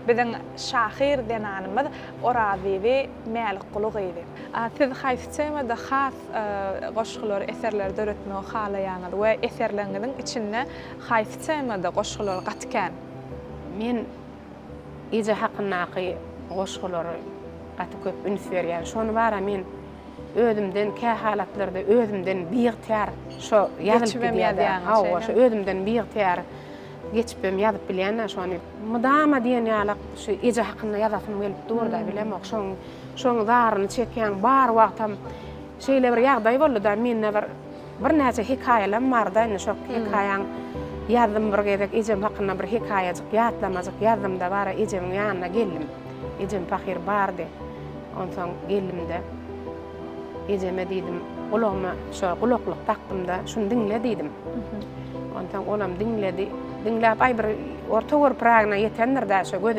Bizden şahir denanymyz orazibi mäli guluq idi. Siz haýsy da has goşgular eserler döretmegi halaýanyz we eserleriňiziň içinde haýsy da goşgular gatkan? Men ije hakynaky goşgulary gaty köp üns berýär. Şonu bara men özümden kä halatlarda özümden biýigtär şo ýazylyp bilýär. Hawa şo özümden biýigtär geçipem ýazyp bilýän şonu mudama diýen ýalyk şu ije hakyna ýazasym gelip durda bilem şoň zaryny çekýän bar wagtam şeýle bir ýagdaý boldy da menne bir näçe hikaýalar barda şo hikaýaň ýazdym bir gezek ijem hakyna bir hikaýajyk ýatlamazyk ýazdym da bara ijemiň ýanyna geldim. Ijem pahyr bardy. Ondan geldim-de ijeme diýdim, ulagma şo gulaklyk taktym da şunu diňle diýdim. Ondan olam diňledi. Dinläp ay bir orta görüp ragyna ýetendir da şo gözüm